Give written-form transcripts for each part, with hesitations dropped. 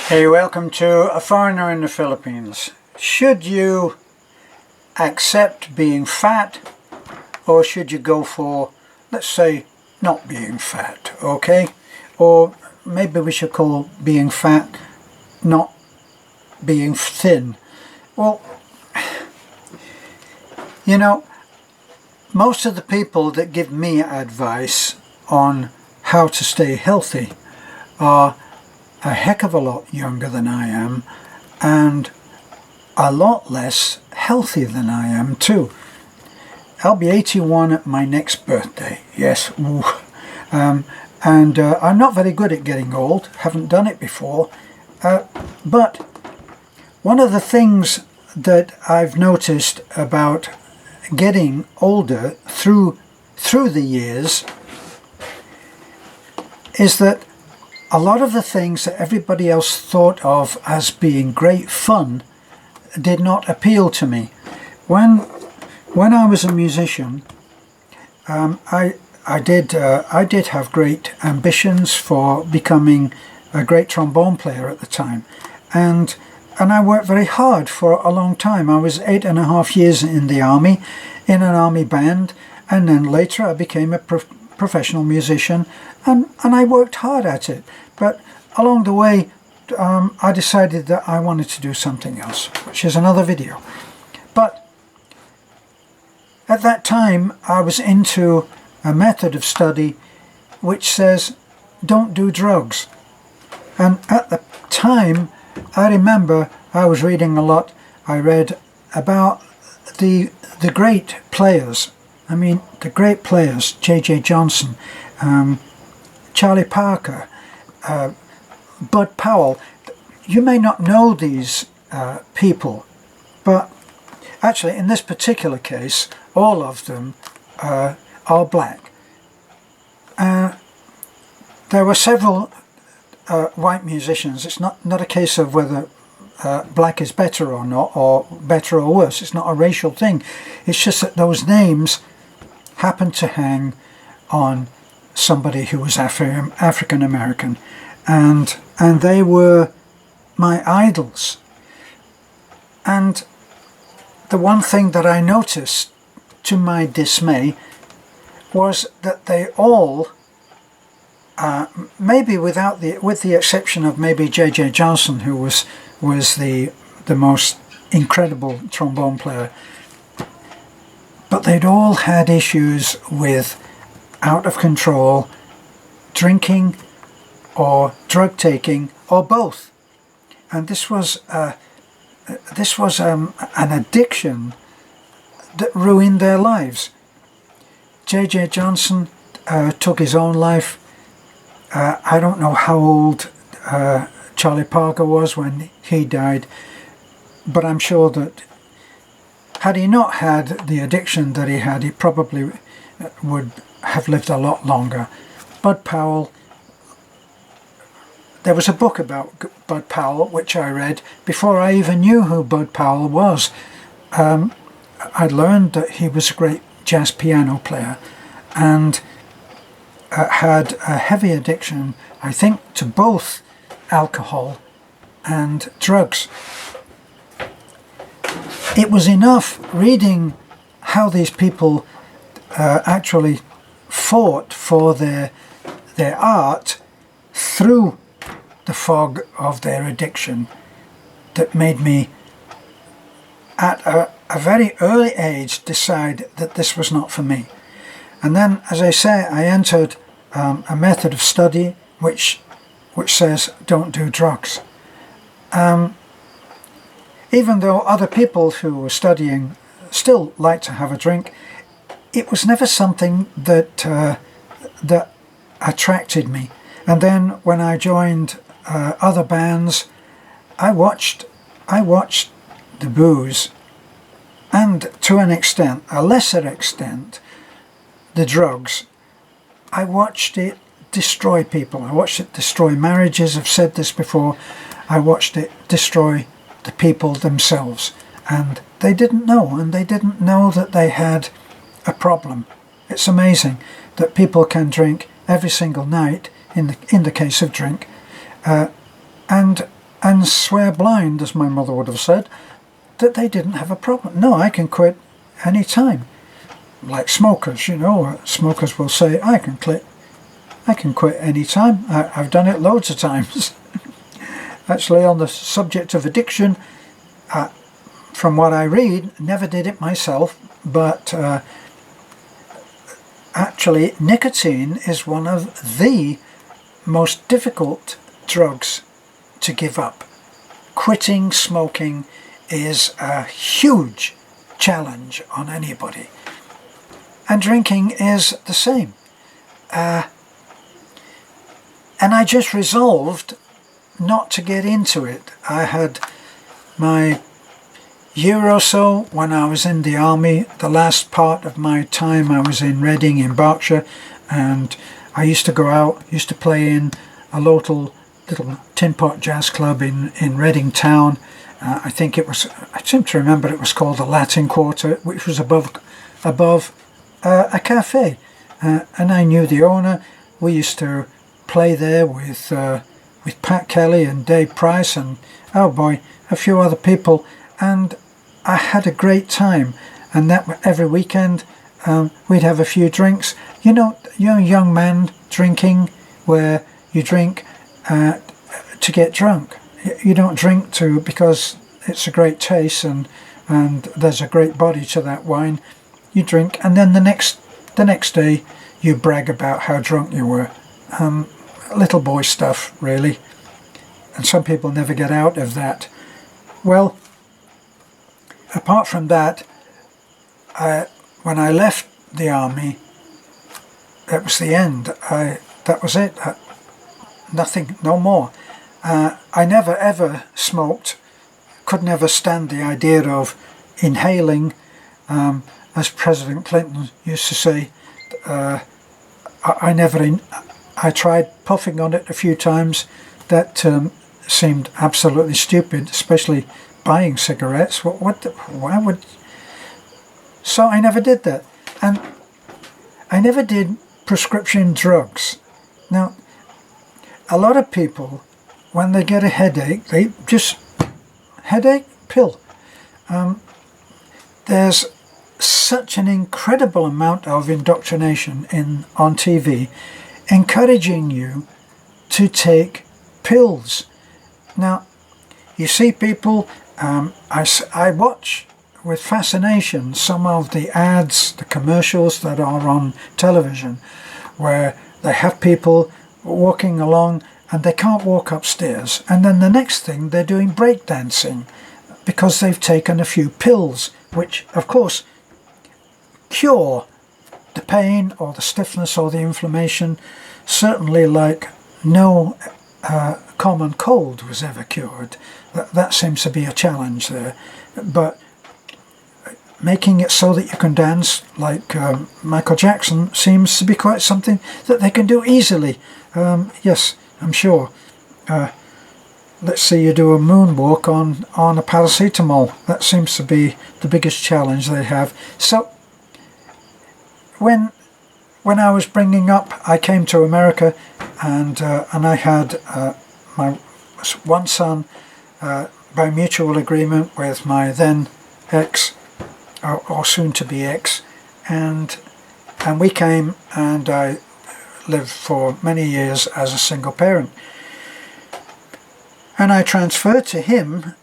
Hey, welcome to A Foreigner in the Philippines. Should you accept being fat, or should you go for, let's say, not being fat, okay? Or maybe we should call being fat not being thin. Well, you know, most of the people that give me advice on how to stay healthy are a heck of a lot younger than I am and a lot less healthy than I am too. I'll be 81 at my next birthday, yes. I'm not very good at getting old, haven't done it before, but one of the things that I've noticed about getting older through the years is that a lot of the things that everybody else thought of as being great fun did not appeal to me. When I was a musician, I did have great ambitions for becoming a great trombone player at the time, and I worked very hard for a long time. I was 8.5 years in the army, in an army band, and then later I became a professional musician, and I worked hard at it. But along the way, I decided that I wanted to do something else, which is another video. But at that time, I was into a method of study which says, don't do drugs. And at the time, I remember I was reading a lot. I read about the great players. I mean, the great players, J.J. Johnson, Charlie Parker, Bud Powell. You may not know these people, but actually in this particular case, all of them are black. There were several white musicians. It's not a case of whether black is better or not, or better or worse. It's not a racial thing. It's just that those names happened to hang on somebody who was African American, and they were my idols. And the one thing that I noticed, to my dismay, was that they all, maybe with the exception of maybe J.J. Johnson, who was the most incredible trombone player, but they'd all had issues with out of control drinking or drug taking or both. And this was an addiction that ruined their lives. J.J. Johnson took his own life. I don't know how old Charlie Parker was when he died, but I'm sure that had he not had the addiction that he had, he probably would have lived a lot longer. Bud Powell, there was a book about Bud Powell which I read before I even knew who Bud Powell was. I learned that he was a great jazz piano player and had a heavy addiction, I think, to both alcohol and drugs. It was enough reading how these people actually fought for their art through the fog of their addiction that made me, at a very early age, decide that this was not for me. And then, as I say, I entered a method of study which says don't do drugs. Even though other people who were studying still like to have a drink, it was never something that attracted me. And then when I joined other bands, I watched the booze, and to an extent, a lesser extent, the drugs. I watched it destroy people. I watched it destroy marriages. I've said this before. I watched it destroy the people themselves, and they didn't know, and they didn't know that they had a problem. It's amazing that people can drink every single night in the case of drink, and and swear blind, as my mother would have said, that they didn't have a problem. No, I can quit any time. Like smokers, you know, smokers will say, I can quit any time. I've done it loads of times. Actually, on the subject of addiction, from what I read, never did it myself, but actually nicotine is one of the most difficult drugs to give up. Quitting smoking is a huge challenge on anybody. And drinking is the same. And I just resolved not to get into it. I had my year or so when I was in the army. The last part of my time I was in Reading in Berkshire, and I used to go out, used to play in a local little tin pot jazz club in Reading town. I seem to remember it was called the Latin Quarter, which was above a cafe, and I knew the owner. We used to play there with Pat Kelly and Dave Price and, oh boy, a few other people, and I had a great time. And that every weekend we'd have a few drinks. You know, young man drinking, where you drink to get drunk. You don't drink because it's a great taste and there's a great body to that wine. You drink, and then the next day you brag about how drunk you were. Little boy stuff, really. And some people never get out of that. Well, apart from that, when I left the army, that was the end. That was it. Nothing, no more. I never ever smoked. Could never stand the idea of inhaling, as President Clinton used to say. I tried puffing on it a few times. That seemed absolutely stupid, especially buying cigarettes. Why would? So I never did that, and I never did prescription drugs. Now, a lot of people, when they get a headache, they just headache pill. There's such an incredible amount of indoctrination on TV, encouraging you to take pills. Now, you see people. I watch with fascination some of the ads, the commercials that are on television, where they have people walking along and they can't walk upstairs, and then the next thing they're doing breakdancing because they've taken a few pills, which of course cure the pain or the stiffness or the inflammation, certainly like no common cold was ever cured. That seems to be a challenge there, but making it so that you can dance like Michael Jackson seems to be quite something that they can do easily. Yes, I'm sure. Let's say you do a moonwalk on a paracetamol. That seems to be the biggest challenge they have. So when I was bringing up, I came to America, and I had my one son by mutual agreement with my then ex, or soon to be ex, and we came, and I lived for many years as a single parent. And I transferred to him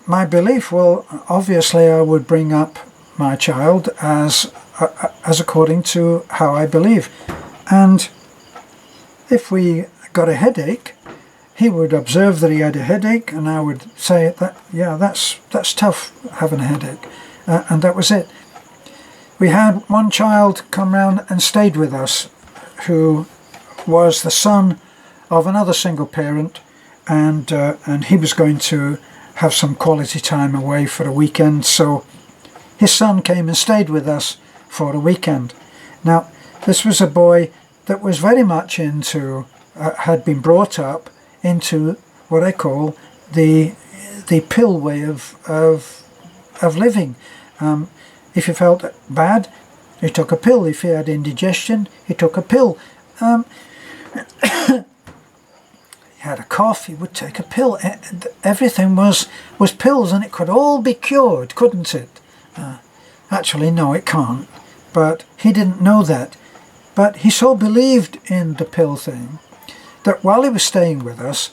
my belief. Well, obviously I would bring up my child as according to how I believe. And if we got a headache, he would observe that he had a headache, and I would say that, yeah, that's tough, having a headache. And that was it. We had one child come round and stayed with us, who was the son of another single parent, and he was going to have some quality time away for a weekend, so his son came and stayed with us for a weekend. Now, this was a boy that was very much into, had been brought up into what I call the pill way of living. If he felt bad, he took a pill. If he had indigestion, he took a pill. had a cough, he would take a pill. Everything was pills, and it could all be cured, couldn't it? Actually, no, it can't. But he didn't know that. But he so believed in the pill thing that while he was staying with us,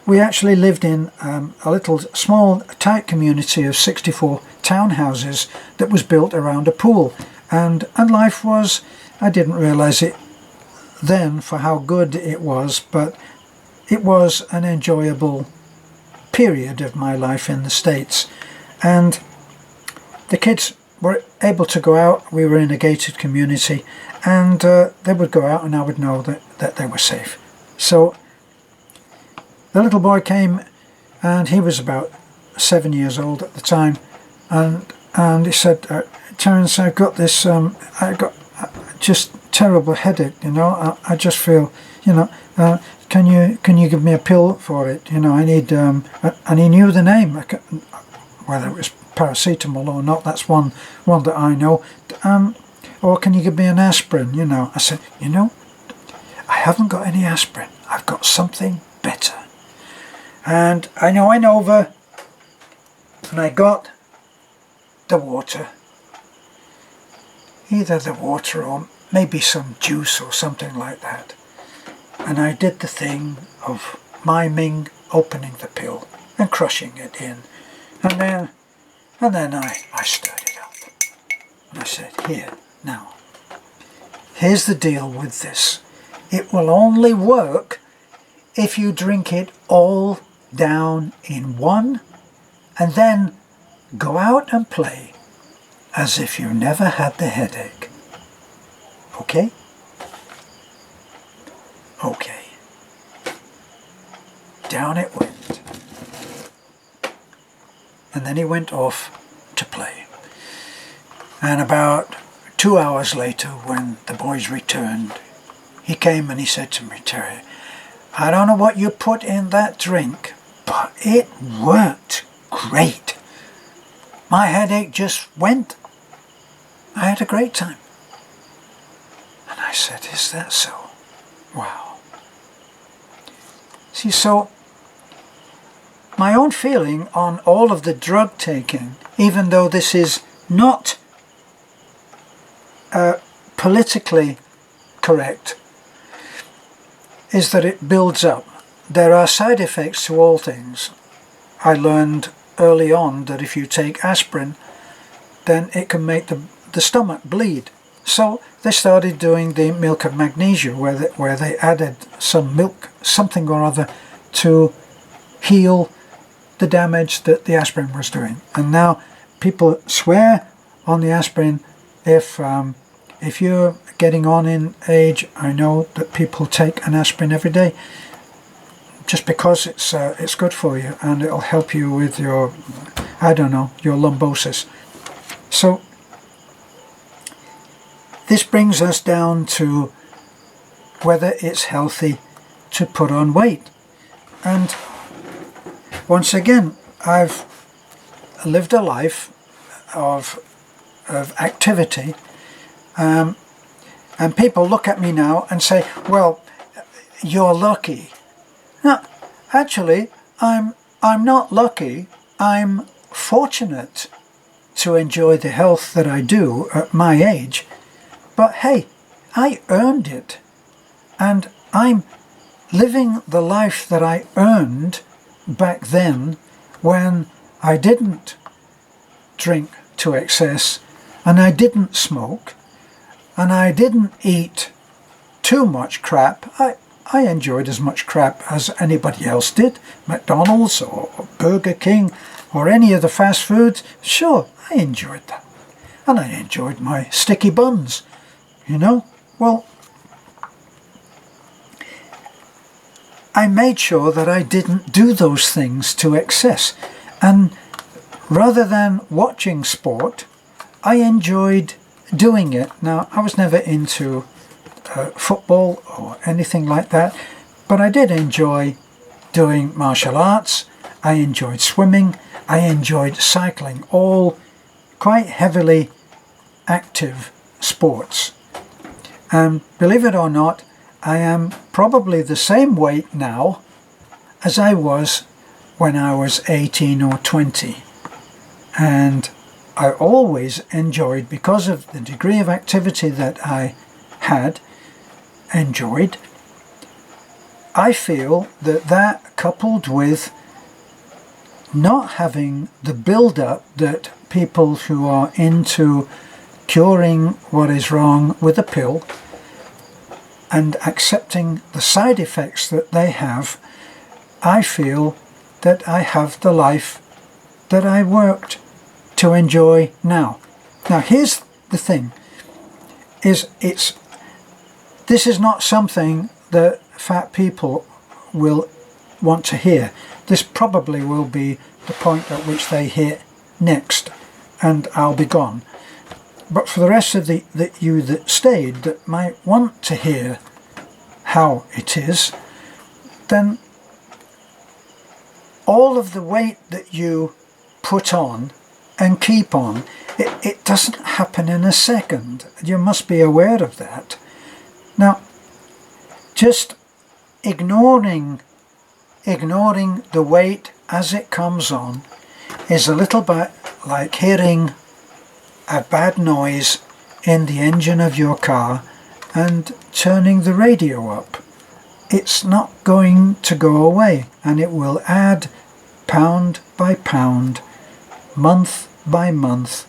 we actually lived in a little small tight community of 64 townhouses that was built around a pool. And life was, I didn't realise it then for how good it was, but it was an enjoyable period of my life in the States. And the kids were able to go out. We were in a gated community, and they would go out and I would know that they were safe. So the little boy came, and he was about 7 years old at the time, and he said, Terence, I've got this, I got just terrible headache, you know, I just feel, you know, can you give me a pill for it, you know, I need, and he knew the name, whether it was paracetamol or not, that's one that I know, or can you give me an aspirin, you know. I said, you know, I haven't got any aspirin, I've got something better. And I went over and I got the water, either the water or maybe some juice or something like that. And I did the thing of miming opening the pill and crushing it in. And then I stirred it up. And I said, here, now, here's the deal with this. It will only work if you drink it all down in one, and then go out and play as if you never had the headache. Okay? Okay. Down it went. And then he went off to play. And about 2 hours later, when the boys returned, he came and he said to me, Terry, I don't know what you put in that drink, but it worked great. My headache just went. I had a great time. And I said, is that so? Wow. See, so my own feeling on all of the drug taking, even though this is not politically correct, is that it builds up. There are side effects to all things. I learned early on that if you take aspirin, then it can make the stomach bleed. So they started doing the milk of magnesia, where they added some milk, something or other, to heal the damage that the aspirin was doing. And now people swear on the aspirin. If you're getting on in age, I know that people take an aspirin every day, just because it's good for you and it'll help you with your, I don't know, your lumbosis. So this brings us down to whether it's healthy to put on weight. And once again, I've lived a life of activity, and people look at me now and say, well, you're lucky. No, actually, I'm not lucky. I'm fortunate to enjoy the health that I do at my age. But hey, I earned it. And I'm living the life that I earned back then, when I didn't drink to excess, and I didn't smoke, and I didn't eat too much crap. I enjoyed as much crap as anybody else did. McDonald's or Burger King or any of the fast foods. Sure, I enjoyed that. And I enjoyed my sticky buns, you know. Well, I made sure that I didn't do those things to excess. And rather than watching sport, I enjoyed doing it. Now, I was never into football or anything like that, but I did enjoy doing martial arts. I enjoyed swimming. I enjoyed cycling, all quite heavily active sports. And believe it or not, I am probably the same weight now as I was when I was 18 or 20. And I always enjoyed, because of the degree of activity that I had enjoyed, I feel that that, coupled with not having the build-up that people who are into curing what is wrong with a pill and accepting the side effects that they have, I feel that I have the life that I worked to enjoy now. Now here's the thing, this is not something that fat people will want to hear. This probably will be the point at which they hit next, and I'll be gone. But for the rest of you that stayed, that might want to hear how it is, then all of the weight that you put on and keep on, it doesn't happen in a second. You must be aware of that. Now, just ignoring the weight as it comes on is a little bit like hearing a bad noise in the engine of your car and turning the radio up. It's not going to go away, and it will add pound by pound, month by month,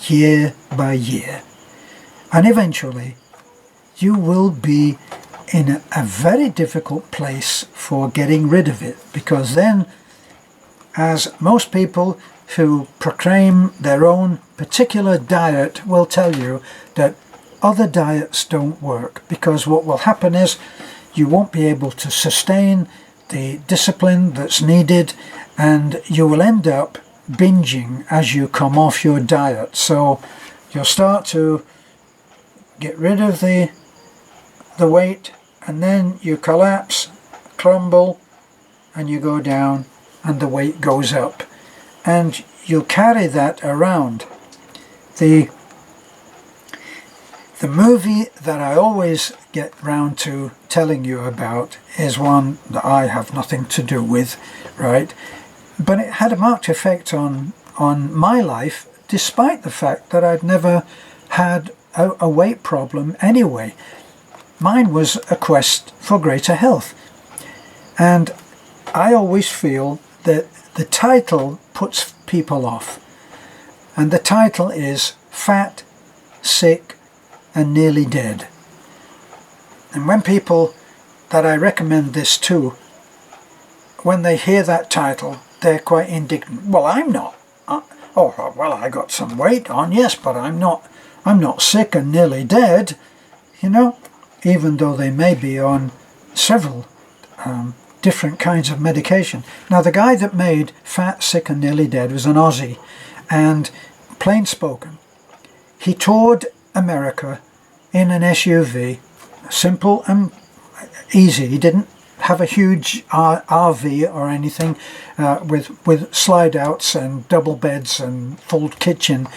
year by year. And eventually you will be in a very difficult place for getting rid of it, because then, as most people who proclaim their own particular diet will tell you, that other diets don't work, because what will happen is you won't be able to sustain the discipline that's needed, and you will end up binging as you come off your diet. So you'll start to get rid of the weight, and then you collapse, crumble, and you go down, and the weight goes up, and you'll carry that around. The movie that I always get round to telling you about is one that I have nothing to do with, right? But it had a marked effect on my life, despite the fact that I'd never had a weight problem anyway. Mine was a quest for greater health. And I always feel that the title puts people off. And the title is Fat, Sick and Nearly Dead. And when people that I recommend this to, when they hear that title, they're quite indignant. Well, I'm not. Well, I got some weight on, yes, but I'm not sick and nearly dead, you know, even though they may be on several different kinds of medication. Now, the guy that made Fat, Sick and Nearly Dead was an Aussie, and plain spoken, he toured America in an SUV, simple and easy. He didn't have a huge RV or anything with slide outs and double beds and full kitchen.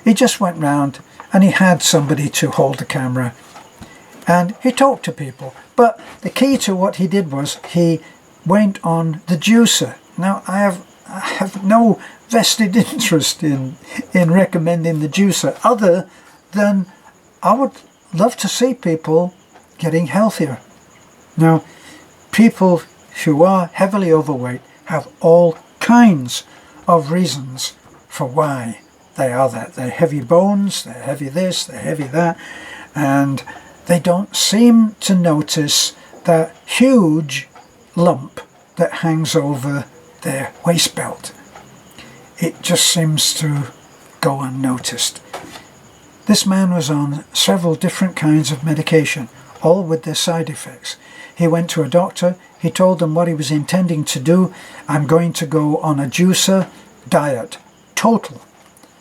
He just went round and he had somebody to hold the camera, and he talked to people. But the key to what he did was he went on the juicer. Now I have no vested interest in recommending the juicer, other than I would love to see people getting healthier. Now, people who are heavily overweight have all kinds of reasons for why they are that. They're heavy bones, they're heavy this, they're heavy that, and they don't seem to notice that huge lump that hangs over their waist belt. It just seems to go unnoticed. This man was on several different kinds of medication, all with their side effects. He went to a doctor, he told them what he was intending to do. I'm going to go on a juicer diet, total.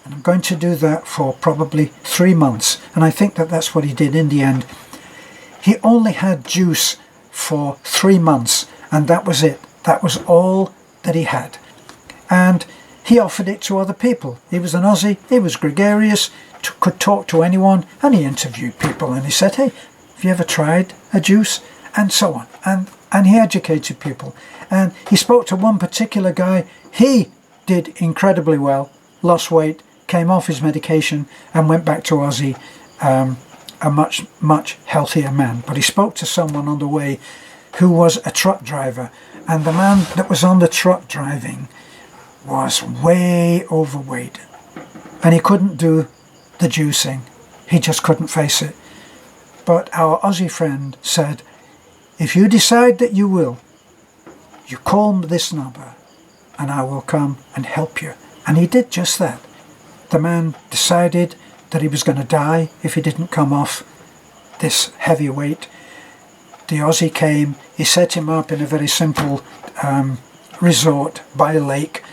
And I'm going to do that for probably 3 months. And I think that that's what he did in the end. He only had juice for 3 months, and that was it. That was all that he had. And he offered it to other people. He was an Aussie, he was gregarious, could talk to anyone, and he interviewed people, and he said, hey, have you ever tried a juice? And so on. And and he educated people. And he spoke to one particular guy. He did incredibly well, lost weight, came off his medication and went back to Aussie, a much healthier man. But he spoke to someone on the way who was a truck driver, and the man that was on the truck driving was way overweight, and he couldn't do the juicing. He just couldn't face it. But our Aussie friend said, if you decide that you will, you call this number and I will come and help you. And he did just that. The man decided that he was going to die if he didn't come off this heavy weight. The Aussie came, he set him up in a very simple resort by a lake,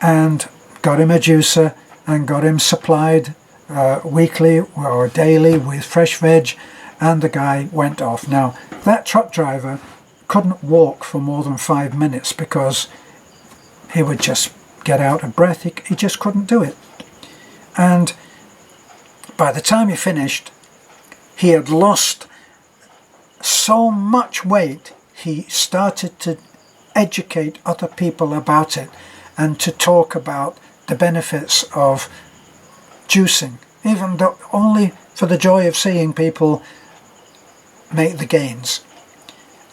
and got him a juicer and got him supplied weekly or daily with fresh veg, and the guy went off. Now, that truck driver couldn't walk for more than 5 minutes because he would just get out of breath. He just couldn't do it. And by the time he finished, he had lost so much weight, he started to educate other people about it and to talk about the benefits of juicing, even though only for the joy of seeing people make the gains.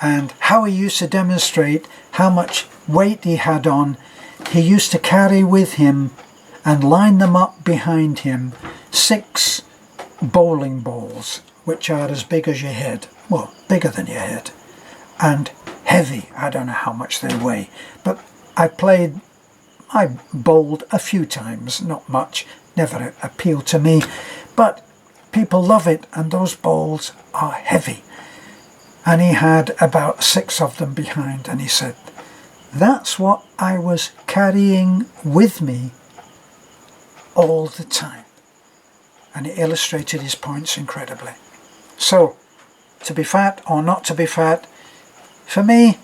And how he used to demonstrate how much weight he had on, he used to carry with him and line them up behind him 6 bowling balls, which are as big as your head, well, bigger than your head, and heavy. I don't know how much they weigh, but I bowled a few times, not much, never appealed to me, but people love it, and those bowls are heavy. And he had about 6 of them behind, and he said, that's what I was carrying with me all the time. And he illustrated his points incredibly. So, to be fat or not to be fat, for me,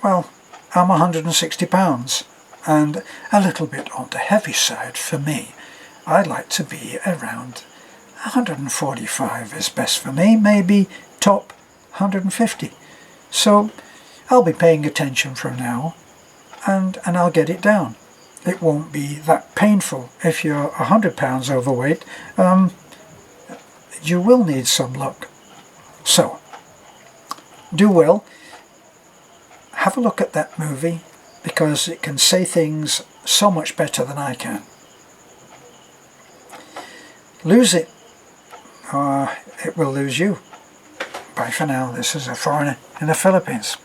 well, I'm 160 pounds, and a little bit on the heavy side for me. I like to be around 145 is best for me, maybe top 150. So I'll be paying attention from now, and I'll get it down. It won't be that painful. If you're 100 pounds overweight, you will need some luck. So, do well. Have a look at that movie, because it can say things so much better than I can. Lose it, or it will lose you. Bye for now. This is a foreigner in the Philippines.